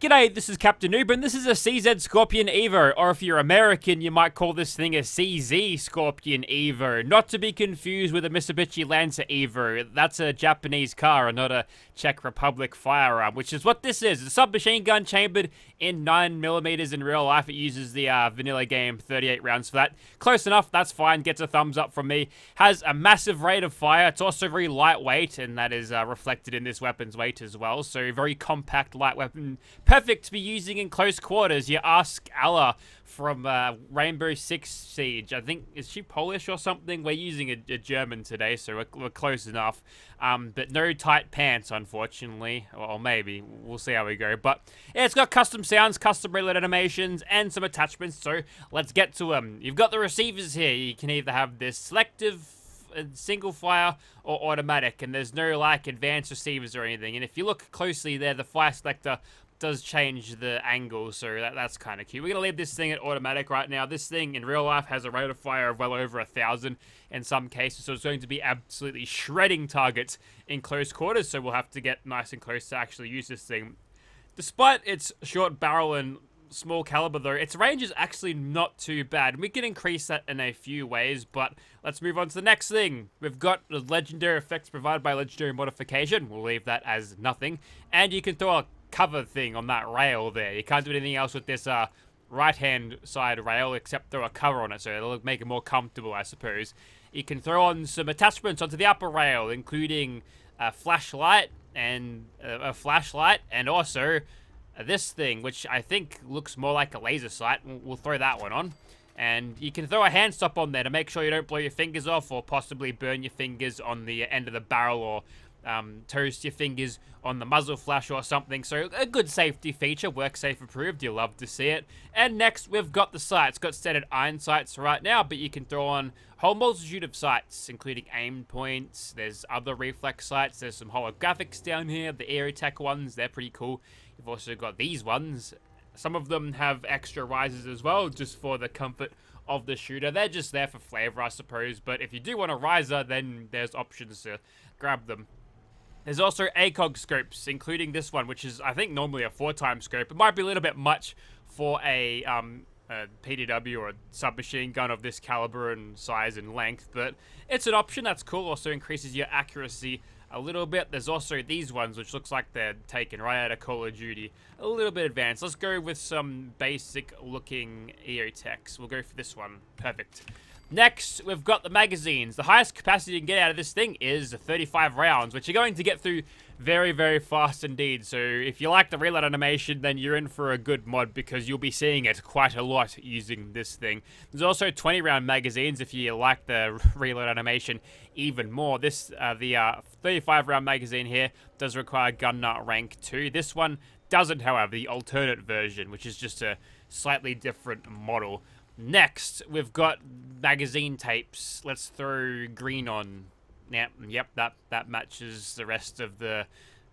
G'day, this is Captainoob, and this is a CZ Scorpion EVO, or if you're American, you might call this thing a CZ Scorpion EVO. Not to be confused with a Mitsubishi Lancer EVO. That's a Japanese car and not a Czech Republic firearm, which is what this is. It's a submachine gun chambered in 9mm in real life. It uses the vanilla game 38 rounds for that. Close enough, that's fine, gets a thumbs up from me. Has a massive rate of fire. It's also very lightweight, and that is reflected in this weapon's weight as well. So very compact, light weapon. Perfect to be using in close quarters. You ask Allah from Rainbow Six Siege. I think, is she Polish or something? We're using a German today, so we're close enough. But no tight pants, unfortunately. Or maybe. We'll see how we go. But yeah, it's got custom sounds, custom reload animations, and some attachments. So let's get to them. You've got the receivers here. You can either have this selective, single fire, or automatic. And there's no, like, advanced receivers or anything. And if you look closely there, the fire selector does change the angle, so that's kind of cute. We're going to leave this thing at automatic right now. This thing in real life has a rate of fire of well over 1,000 in some cases, so it's going to be absolutely shredding targets in close quarters, so we'll have to get nice and close to actually use this thing. Despite its short barrel and small caliber though, its range is actually not too bad. We can increase that in a few ways, but let's move on to the next thing. We've got the legendary effects provided by legendary modification. We'll leave that as nothing. And you can throw a cover thing on that rail there. You can't do anything else with this right-hand side rail except throw a cover on it, so it'll make it more comfortable, I suppose. You can throw on some attachments onto the upper rail, including a flashlight and also this thing, which I think looks more like a laser sight. We'll throw that one on. And you can throw a hand stop on there to make sure you don't blow your fingers off or possibly burn your fingers on the end of the barrel or toast your fingers on the muzzle flash or something. So a good safety feature, work safe approved. You'll love to see it. And next we've got the sights. Got standard iron sights right now, but you can throw on a whole multitude of sights, including aim points. There's other reflex sights. There's some holographics down here. The Aerotech ones, they're pretty cool. You've also got these ones. Some of them have extra risers as well, just for the comfort of the shooter. They're just there for flavor, I suppose. But if you do want a riser, then there's options to grab them. There's also ACOG scopes, including this one, which is, I think, normally a 4x scope. It might be a little bit much for a PDW or a submachine gun of this caliber and size and length, but it's an option. That's cool. Also increases your accuracy a little bit. There's also these ones, which looks like they're taken right out of Call of Duty. A little bit advanced. Let's go with some basic-looking Aerotechs. We'll go for this one. Perfect. Next, we've got the magazines. The highest capacity you can get out of this thing is 35 rounds, which you're going to get through very, very fast indeed. So if you like the reload animation, then you're in for a good mod because you'll be seeing it quite a lot using this thing. There's also 20-round magazines if you like the reload animation even more. This, the 35-round magazine here does require gun nut rank 2. This one doesn't, however, the alternate version, which is just a slightly different model. Next, we've got magazine tapes. Let's throw green on. Yep, that matches the rest of the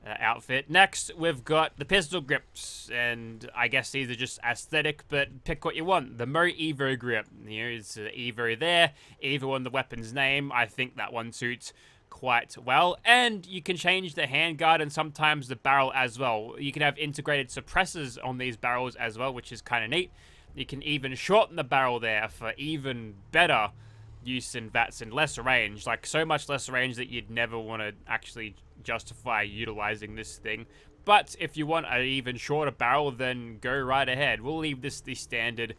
outfit. Next, we've got the pistol grips, and I guess these are just aesthetic, but pick what you want. The Mo Evo grip. Here's Evo there. Evo on the weapon's name. I think that one suits quite well. And you can change the handguard and sometimes the barrel as well. You can have integrated suppressors on these barrels as well, which is kind of neat. You can even shorten the barrel there for even better use in VATS and less range. Like, so much less range that you'd never want to actually justify utilizing this thing. But if you want an even shorter barrel, then go right ahead. We'll leave this the standard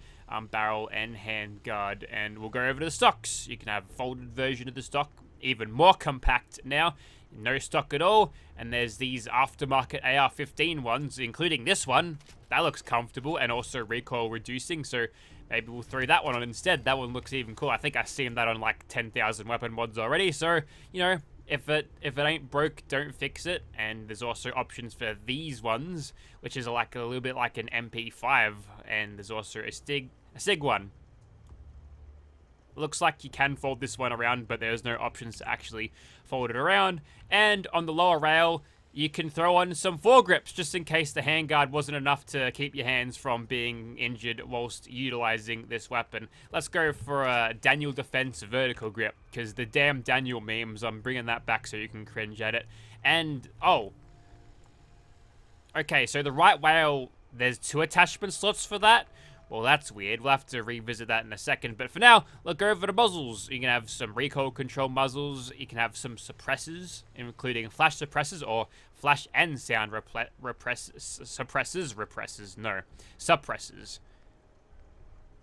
barrel and handguard, and we'll go over to the stocks. You can have a folded version of the stock, even more compact now. No stock at all. And there's these aftermarket AR-15 ones, including this one. That looks comfortable and also recoil reducing, so maybe we'll throw that one on instead. That one looks even cool. I think I've seen that on like 10,000 weapon mods already, so, you know, if it ain't broke, don't fix it. And there's also options for these ones, which is like a little bit like an MP5, and there's also a SIG one. Looks like you can fold this one around, but there's no options to actually fold it around. And on the lower rail, you can throw on some foregrips just in case the handguard wasn't enough to keep your hands from being injured whilst utilizing this weapon. Let's go for a Daniel Defense vertical grip, because the damn Daniel memes, I'm bringing that back so you can cringe at it. And, oh. Okay, so the right rail there's 2 attachment slots for that. Well, that's weird. We'll have to revisit that in a second. But for now, look over the muzzles. You can have some recoil control muzzles. You can have some suppressors, including flash suppressors or flash and sound suppressors.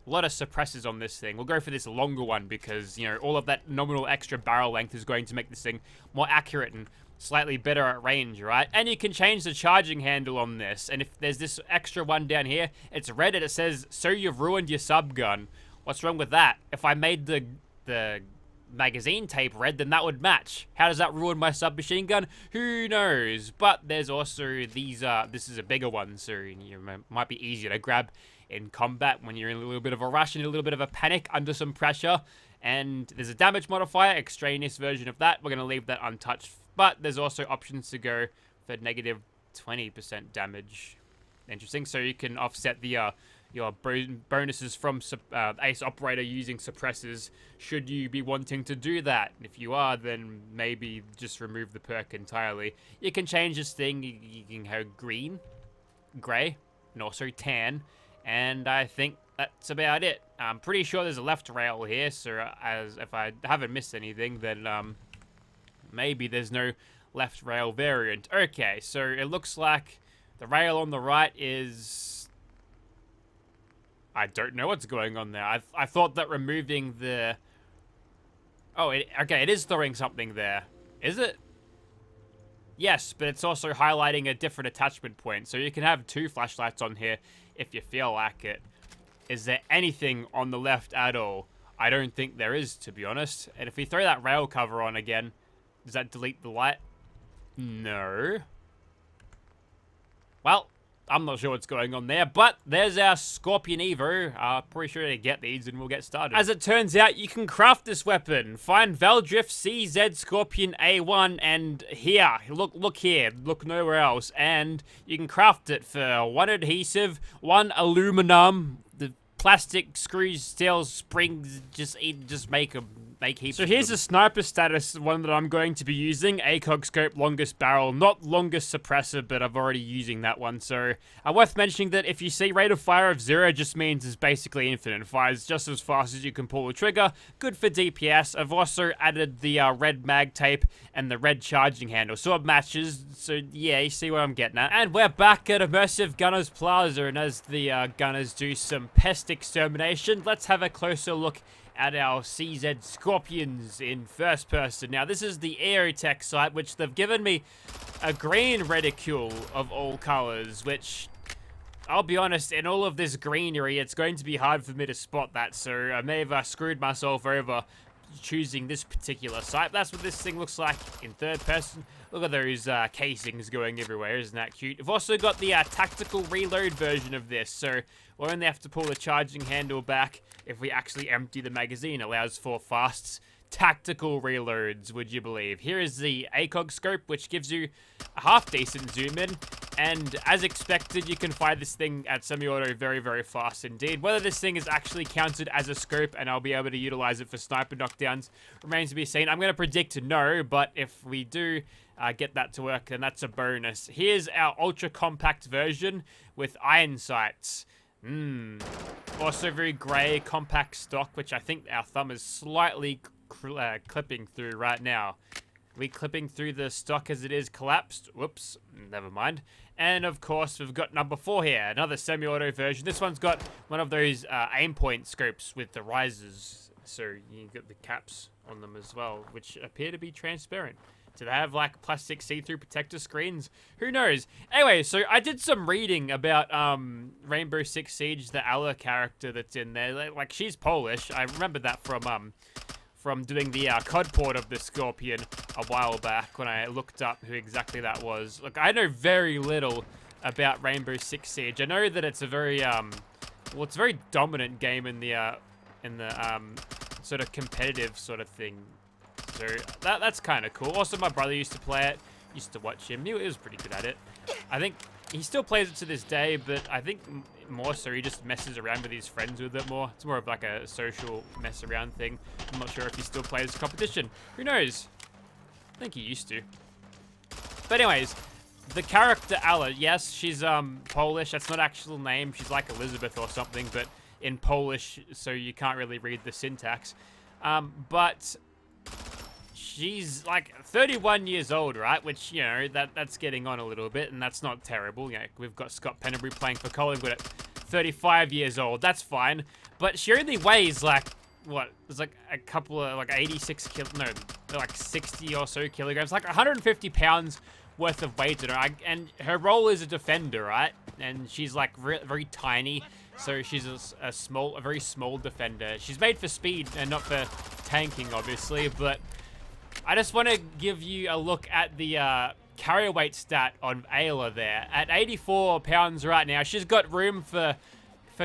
A lot of suppressors on this thing. We'll go for this longer one because, you know, all of that nominal extra barrel length is going to make this thing more accurate and slightly better at range, right? And you can change the charging handle on this. And if there's this extra one down here, it's red and it says, "So you've ruined your subgun." What's wrong with that? If I made the magazine tape red, then that would match. How does that ruin my submachine gun? Who knows? But there's also these, this is a bigger one, so you might be easier to grab in combat when you're in a little bit of a rush and a little bit of a panic under some pressure. And there's a damage modifier, extraneous version of that. We're going to leave that untouched. But there's also options to go for negative 20% damage. Interesting. So you can offset the your bonuses from Ace Operator using suppressors, should you be wanting to do that. If you are, then maybe just remove the perk entirely. You can change this thing. You can have green, grey, and also tan. And I think that's about it. I'm pretty sure there's a left rail here, so if I haven't missed anything, then maybe there's no left rail variant. Okay, so it looks like the rail on the right is... I don't know what's going on there. I thought that removing the... Oh, okay, it is throwing something there. Is it? Yes, but it's also highlighting a different attachment point. So you can have 2 flashlights on here if you feel like it. Is there anything on the left at all? I don't think there is, to be honest. And if we throw that rail cover on again, does that delete the light? No. Well, I'm not sure what's going on there, but there's our Scorpion EVO. Pretty sure to get these and we'll get started. As it turns out, you can craft this weapon. Find Veldrift CZ Scorpion A1 and here. Look here. Look nowhere else. And you can craft it for 1 adhesive, 1 aluminum, the plastic screws, steel springs, just make heaps. So here's the sniper status, one that I'm going to be using. ACOG scope, longest barrel, not longest suppressor, but I've already using that one. So worth mentioning that if you see rate of fire of 0, just means it's basically infinite. Fires just as fast as you can pull the trigger. Good for DPS. I've also added the red mag tape and the red charging handle, so it matches. So yeah, you see what I'm getting at. And we're back at Immersive Gunners Plaza, and as the gunners do some pest extermination, let's have a closer look at our CZ Scorpions in first person. Now, this is the Aerotech site, which they've given me a green reticule of all colors, which, I'll be honest, in all of this greenery, it's going to be hard for me to spot that, so I may have screwed myself over choosing this particular site. That's what this thing looks like in third person. Look at those casings going everywhere, isn't that cute? We've also got the tactical reload version of this, so we'll only have to pull the charging handle back if we actually empty the magazine. It allows for fast tactical reloads, would you believe? Here is the ACOG scope, which gives you a half-decent zoom in, and as expected, you can fire this thing at semi-auto very, very fast indeed. Whether this thing is actually counted as a scope and I'll be able to utilize it for sniper knockdowns remains to be seen. I'm going to predict no, but if we do get that to work, then that's a bonus. Here's our ultra-compact version with iron sights. Also very grey, compact stock, which I think our thumb is slightly clipping through right now. We clipping through the stock as it is collapsed. Whoops, never mind. And of course, we've got number 4 here, another semi-auto version. This one's got one of those aim point scopes with the risers, so you get the caps on them as well, which appear to be transparent. Do they have like plastic see-through protector screens? Who knows? Anyway, so I did some reading about Rainbow Six Siege, the Alla character that's in there. Like, she's Polish. I remember that from doing the COD port of the Scorpion a while back when I looked up who exactly that was. Look, I know very little about Rainbow Six Siege. I know that it's a very well, it's a very dominant game in the sort of competitive sort of thing. So that's kind of cool. Also, my brother used to play it. Used to watch him. He was pretty good at it. I think he still plays it to this day, but I think more so he just messes around with his friends with it more. It's more of like a social mess around thing. I'm not sure if he still plays competition. Who knows? I think he used to. But anyways, the character Ala, yes, she's Polish. That's not actual name. She's like Elizabeth or something, but in Polish, so you can't really read the syntax. But she's like 31 years old, right? Which, you know, that's getting on a little bit, and that's not terrible. You know, we've got Scott Pennebury playing for Collingwood at 35 years old. That's fine. But she only weighs like, what? It's like a couple of, like 86 like 60 or so kilograms. Like 150 pounds worth of weight in her. And her role is a defender, right? And she's like very tiny. So she's a very small defender. She's made for speed and not for tanking, obviously. But I just want to give you a look at the carry weight stat on Ayla there. At 84 pounds right now, she's got room for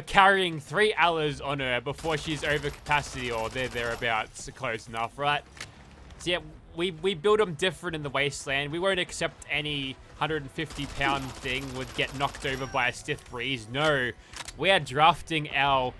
carrying 3 Alas on her before she's over capacity, or thereabouts, close enough, right? So yeah, we build them different in the Wasteland. We won't accept any 150-pound thing would get knocked over by a stiff breeze. No, we are drafting our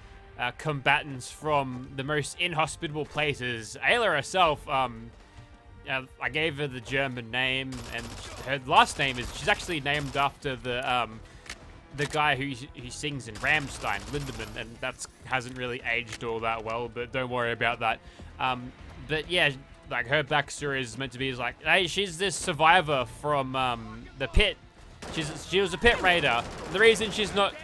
combatants from the most inhospitable places. Ayla herself, I gave her the German name, and her last name she's actually named after the guy who sings in Rammstein, Lindemann, and that hasn't really aged all that well, but don't worry about that. But yeah, like her backstory is meant to be like, hey, she's this survivor from the pit. She was a pit raider. The reason she's not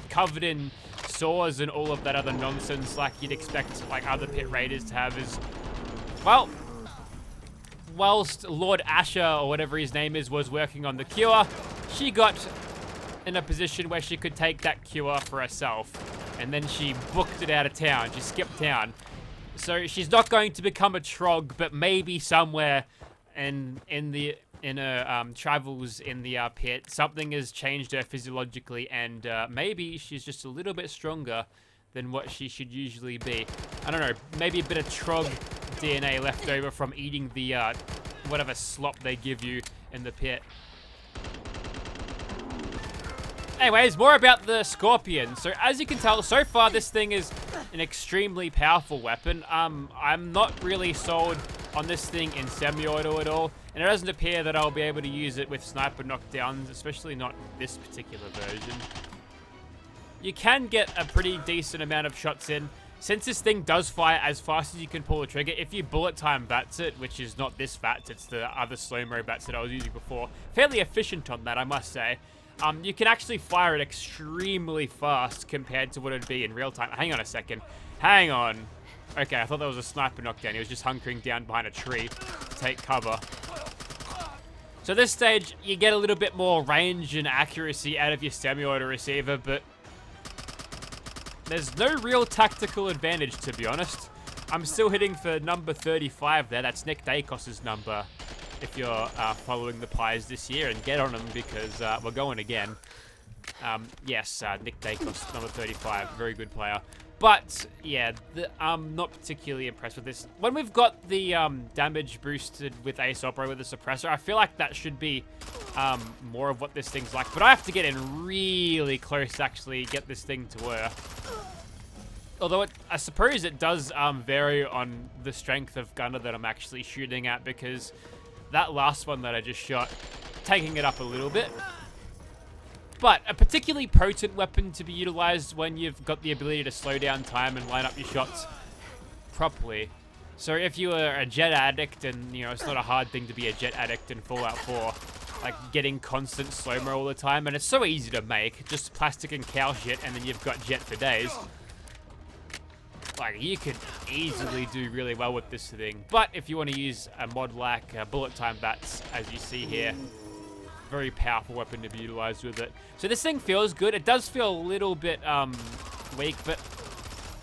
covered in sores and all of that other nonsense like you'd expect like other pit raiders to have is, well, whilst Lord Asher, or whatever his name is, was working on the cure, she got in a position where she could take that cure for herself. And then she booked it out of town. She skipped town. So she's not going to become a trog, but maybe somewhere in her travels in the pit, something has changed her physiologically, and maybe she's just a little bit stronger than what she should usually be. I don't know, maybe a bit of trog DNA left over from eating the whatever slop they give you in the pit. Anyways, more about the Scorpion. So as you can tell, so far this thing is an extremely powerful weapon. I'm not really sold on this thing in semi-auto at all, and it doesn't appear that I'll be able to use it with sniper knockdowns, especially not this particular version. You can get a pretty decent amount of shots in. Since this thing does fire as fast as you can pull the trigger, if you bullet time VATS it, which is not this VATS, it's the other slow-mo VATS that I was using before, fairly efficient on that, I must say. You can actually fire it extremely fast compared to what it'd be in real time. Hang on a second. Hang on. Okay, I thought that was a sniper knockdown. He was just hunkering down behind a tree to take cover. So this stage, you get a little bit more range and accuracy out of your semi-auto receiver, but there's no real tactical advantage, to be honest. I'm still hitting for number 35 there. That's Nick Dacos's number, if you're following the Pies this year, and get on them because we're going again. Yes, Nick Dacos, number 35, very good player. But yeah, I'm not particularly impressed with this. When we've got the damage boosted with Ace Opera with the suppressor, I feel like that should be more of what this thing's like. But I have to get in really close to actually get this thing to work. Although I suppose it does vary on the strength of gunner that I'm actually shooting at, because that last one that I just shot, taking it up a little bit. But a particularly potent weapon to be utilized when you've got the ability to slow down time and line up your shots properly. So if you are a jet addict, and you know, it's not a hard thing to be a jet addict in Fallout 4, like getting constant slow-mo all the time, and it's so easy to make, just plastic and cow shit, and then you've got jet for days. Like, you could easily do really well with this thing. But if you want to use a mod like bullet time VATS, as you see here, very powerful weapon to be utilized with it. So this thing feels good. It does feel a little bit weak, but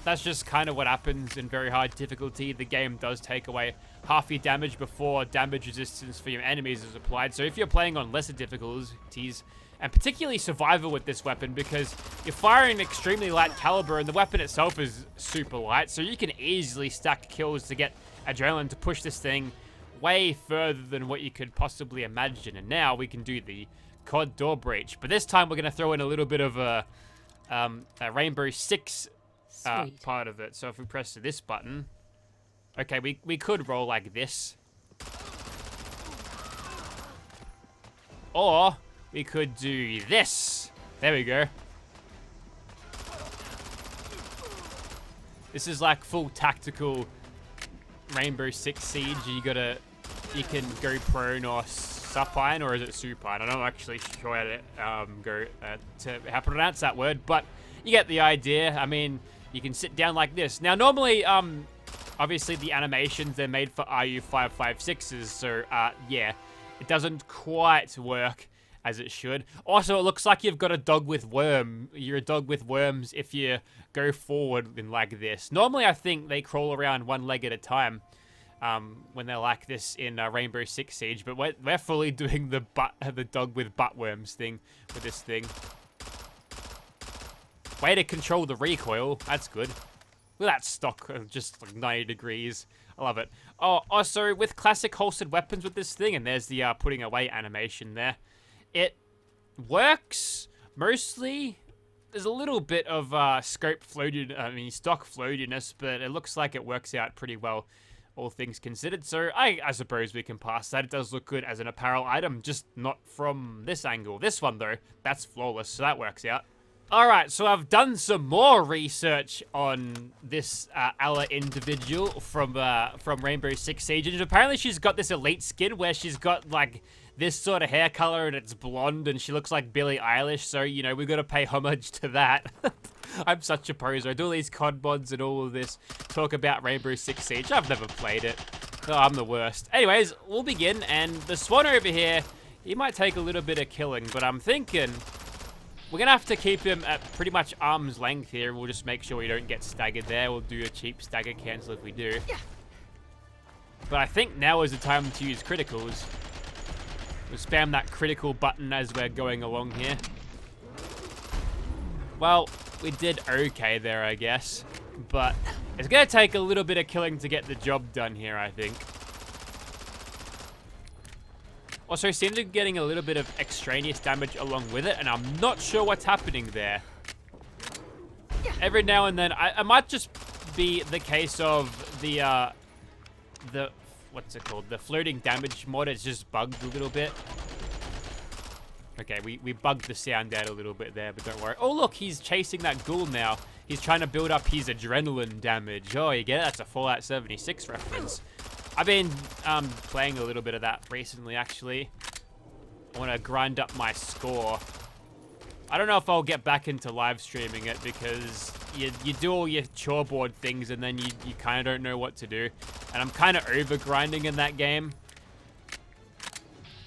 that's just kind of what happens in very hard difficulty. The game does take away half your damage before damage resistance for your enemies is applied. So if you're playing on lesser difficulties, and particularly survivor with this weapon, because you're firing an extremely light caliber and the weapon itself is super light, so you can easily stack kills to get adrenaline to push this thing way further than what you could possibly imagine. And now we can do the COD door breach, but this time we're going to throw in a little bit of a Rainbow Six part of it. So if we press this button, okay, we could roll like this. Or we could do this. There we go. This is like full tactical Rainbow Six Siege. You can go prone or supine, or is it supine? I'm not actually sure how to how to pronounce that word, but you get the idea. I mean, you can sit down like this. Now, normally, obviously the animations, they're made for RU556s, so yeah, it doesn't quite work as it should. Also, it looks like you've got a dog with worm. You're a dog with worms if you go forward in like this. Normally, I think they crawl around one leg at a time when they're like this in Rainbow Six Siege, but we're fully doing the dog with butt worms thing with this thing. Way to control the recoil. That's good. Look at that stock, just like 90 degrees. I love it. Oh, also with classic holstered weapons with this thing, and there's the putting away animation there. It works mostly. There's a little bit of stock floatiness, but it looks like it works out pretty well, all things considered. So I suppose we can pass that. It does look good as an apparel item, just not from this angle. This one though, that's flawless, so that works out. Alright, so I've done some more research on this Ella individual from Rainbow Six Siege, and apparently she's got this elite skin where she's got like this sort of hair color and it's blonde and she looks like Billie Eilish, so you know, we've got to pay homage to that. I'm such a poser. I do all these COD mods and all of this talk about Rainbow Six Siege. I've never played it. Oh, I'm the worst. Anyways, we'll begin, and the Swan over here, he might take a little bit of killing, but I'm thinking we're going to have to keep him at pretty much arm's length here. We'll just make sure we don't get staggered there. We'll do a cheap stagger cancel if we do. But I think now is the time to use criticals. We'll spam that critical button as we're going along here. Well, we did okay there, I guess. But it's going to take a little bit of killing to get the job done here, I think. Also, seems to be getting a little bit of extraneous damage along with it, and I'm not sure what's happening there. Every now and then, I might just be the case of the what's it called? The floating damage mod is just bugged a little bit. Okay, we bugged the sound out a little bit there, but don't worry. Oh, look, he's chasing that ghoul now. He's trying to build up his adrenaline damage. Oh, you get it? That's a Fallout 76 reference. I've been playing a little bit of that recently, actually. I want to grind up my score. I don't know if I'll get back into live streaming it because you do all your chore board things and then you kind of don't know what to do. And I'm kind of over grinding in that game.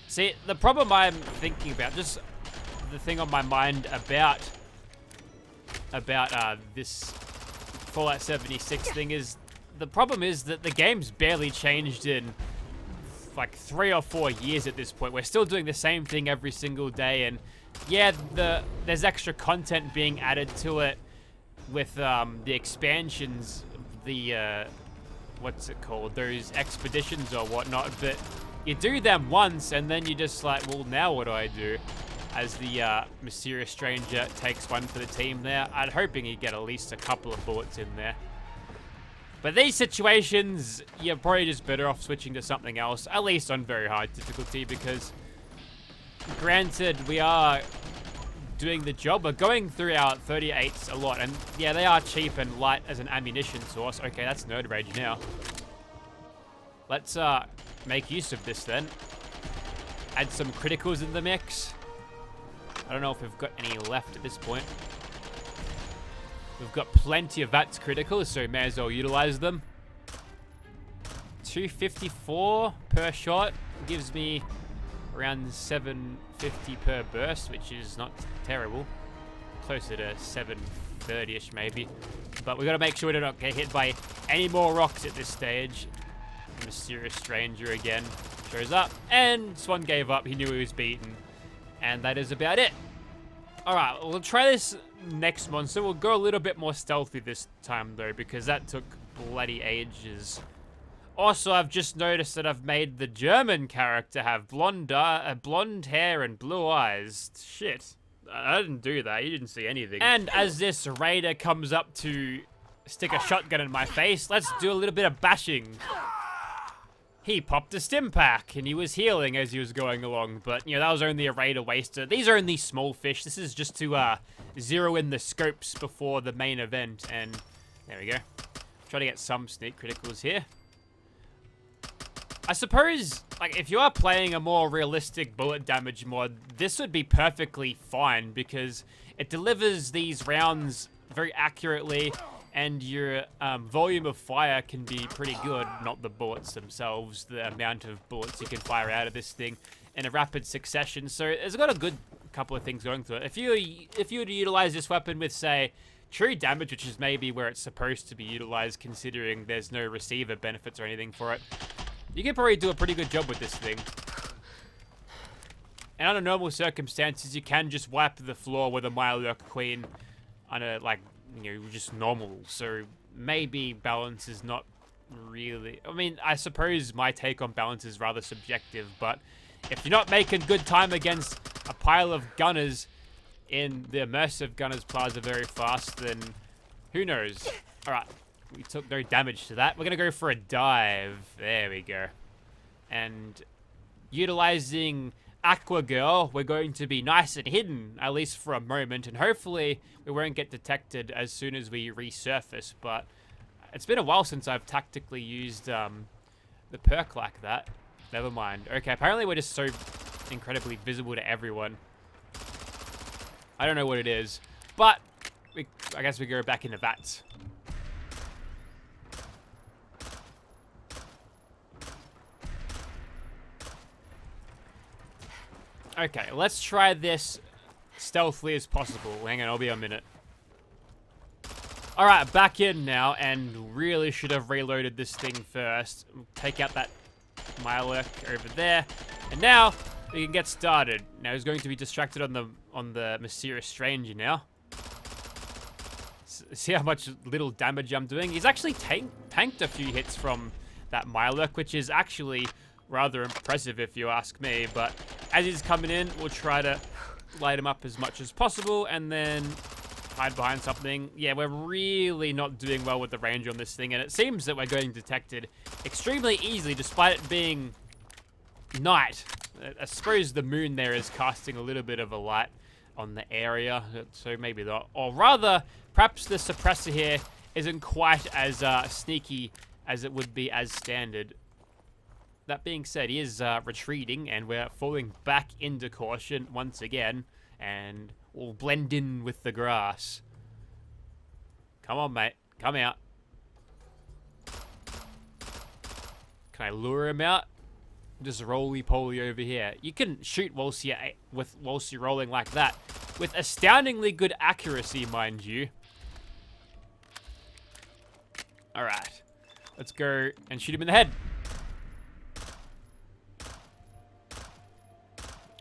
See, the problem I'm thinking about, just the thing on my mind about this Fallout 76 thing is, the problem is that the game's barely changed in like 3 or 4 years at this point. We're still doing the same thing every single day, and yeah, there's extra content being added to it with the expansions, the what's it called, those expeditions or whatnot, but you do them once and then you're just like, well, now what do I do? As the mysterious stranger takes one for the team there. I'm hoping you get at least a couple of bullets in there. But these situations, you're probably just better off switching to something else, at least on very hard difficulty, because granted, we are doing the job. We're going through our 38s a lot, and yeah, they are cheap and light as an ammunition source. Okay, that's nerd rage now. Let's make use of this then. Add some criticals in the mix. I don't know if we've got any left at this point. We've got plenty of VATS criticals, so may as well utilize them. 254 per shot gives me around 750 per burst, which is not terrible. Closer to 730-ish maybe. But we got to make sure we don't get hit by any more rocks at this stage. The mysterious stranger again shows up, and Swan gave up. He knew he was beaten, and that is about it. Alright, we'll try this next monster. We'll go a little bit more stealthy this time though, because that took bloody ages. Also, I've just noticed that I've made the German character have blonde hair and blue eyes. Shit. I didn't do that. You didn't see anything. And as this raider comes up to stick a shotgun in my face, let's do a little bit of bashing. he popped a stim pack, and he was healing as he was going along, but, you know, that was only a raider waster. These are only small fish. This is just to, zero in the scopes before the main event, and there we go. Try to get some sneak criticals here. I suppose, like, if you are playing a more realistic bullet damage mod, this would be perfectly fine, because it delivers these rounds very accurately, and your volume of fire can be pretty good. Not the bullets themselves, the amount of bullets you can fire out of this thing in a rapid succession. So it's got a good couple of things going through it. If you were to utilize this weapon with, say, true damage, which is maybe where it's supposed to be utilized, considering there's no receiver benefits or anything for it, you can probably do a pretty good job with this thing. And under normal circumstances, you can just wipe the floor with a Modular Queen on a, like, you know, just normal. So maybe balance is not really... I mean, I suppose my take on balance is rather subjective, but if you're not making good time against a pile of gunners in the immersive gunners plaza very fast, then who knows? Alright, we took no damage to that. We're gonna go for a dive. There we go. And utilizing Aqua Girl, we're going to be nice and hidden, at least for a moment, and hopefully we won't get detected as soon as we resurface, but it's been a while since I've tactically used the perk like that. Never mind. Okay, apparently we're just so incredibly visible to everyone. I don't know what it is, but I guess we go back into VATS. Okay, let's try this stealthily as possible. Hang on, I'll be a minute. Alright, back in now, and really should have reloaded this thing first. Take out that Modular over there, and now we can get started. Now he's going to be distracted on the Mysterious Stranger now. See how much little damage I'm doing? He's actually tanked a few hits from that Modular, which is actually rather impressive if you ask me, but as he's coming in, we'll try to light him up as much as possible and then hide behind something. Yeah, we're really not doing well with the range on this thing, and it seems that we're getting detected extremely easily despite it being night. I suppose the moon there is casting a little bit of a light on the area, so maybe not. Or rather, perhaps the suppressor here isn't quite as sneaky as it would be as standard. That being said, he is retreating, and we're falling back into caution once again, and we'll blend in with the grass. Come on, mate. Come out. Can I lure him out? Just roly-poly over here. You can shoot whilst you're rolling like that, with astoundingly good accuracy, mind you. Alright. Let's go and shoot him in the head.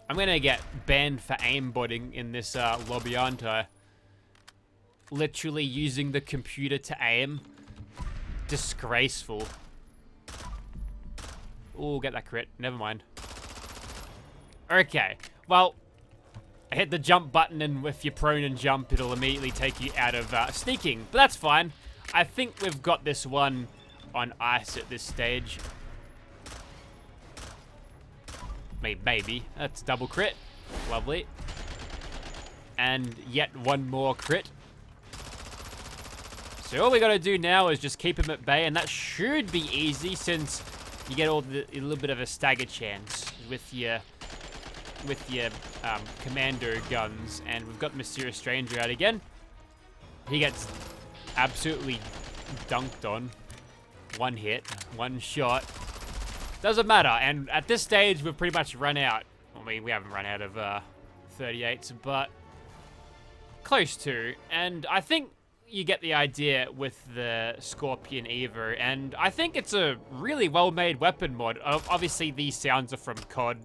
I'm gonna get banned for aimbotting in this lobby, aren't I? Literally using the computer to aim. Disgraceful. Ooh, get that crit. Never mind. Okay. Well, I hit the jump button, and if you're prone and jump, it'll immediately take you out of sneaking. But that's fine. I think we've got this one on ice at this stage. Maybe. That's double crit. Lovely. And yet one more crit. So all we gotta do now is just keep him at bay, and that should be easy since you get a little bit of a stagger chance with your commando guns. And we've got Mysterious Stranger out again. He gets absolutely dunked on. One hit, one shot. Doesn't matter, and at this stage, we've pretty much run out. I mean, we haven't run out of 38s, but close to. And I think you get the idea with the Scorpion EVO, and I think it's a really well-made weapon mod. Obviously, these sounds are from COD.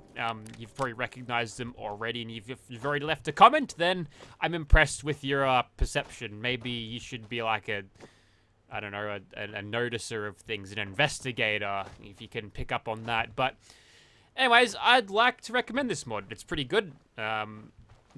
You've probably recognized them already, and if you've already left a comment, then I'm impressed with your perception. Maybe you should be like I don't know, a noticer of things, an investigator, if you can pick up on that. But anyways, I'd like to recommend this mod. It's pretty good.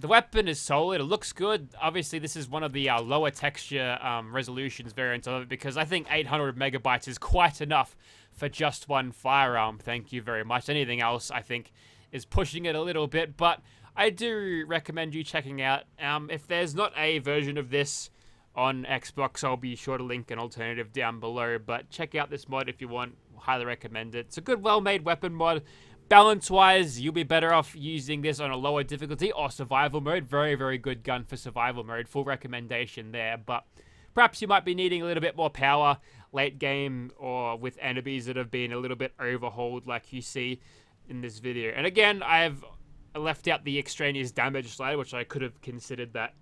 The weapon is solid. It looks good. Obviously, this is one of the lower texture resolutions variants of it because I think 800 megabytes is quite enough for just one firearm. Thank you very much. Anything else, I think, is pushing it a little bit, but I do recommend you checking out. If there's not a version of this on Xbox, I'll be sure to link an alternative down below, but check out this mod if you want. Highly recommend it. It's a good, well-made weapon mod. Balance-wise, you'll be better off using this on a lower difficulty or survival mode. Very, very good gun for survival mode. Full recommendation there, but perhaps you might be needing a little bit more power late game or with enemies that have been a little bit overhauled like you see in this video. And again, I've left out the extraneous damage slider, which I could have considered that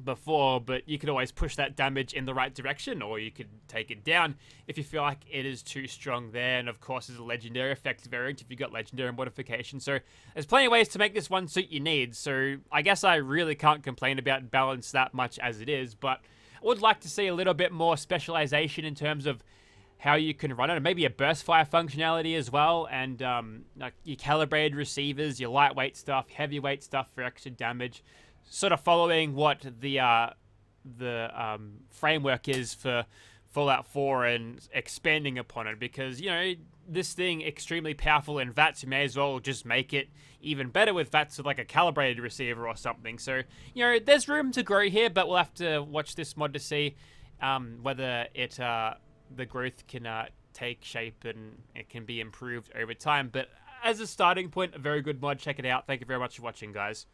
before, but you could always push that damage in the right direction, or you could take it down if you feel like it is too strong there. And of course, there's a legendary effect variant if you've got legendary modification. So there's plenty of ways to make this one suit your needs. So I guess I really can't complain about balance that much as it is, but I would like to see a little bit more specialization in terms of how you can run it, and maybe a burst fire functionality as well, and like your calibrated receivers, your lightweight stuff, heavyweight stuff for extra damage, sort of following what the framework is for Fallout 4 and expanding upon it, because, you know, this thing extremely powerful in VATS, you may as well just make it even better with VATS with like a calibrated receiver or something. So, you know, there's room to grow here, but we'll have to watch this mod to see whether it the growth can take shape and it can be improved over time. But as a starting point, a very good mod. Check it out. Thank you very much for watching, guys.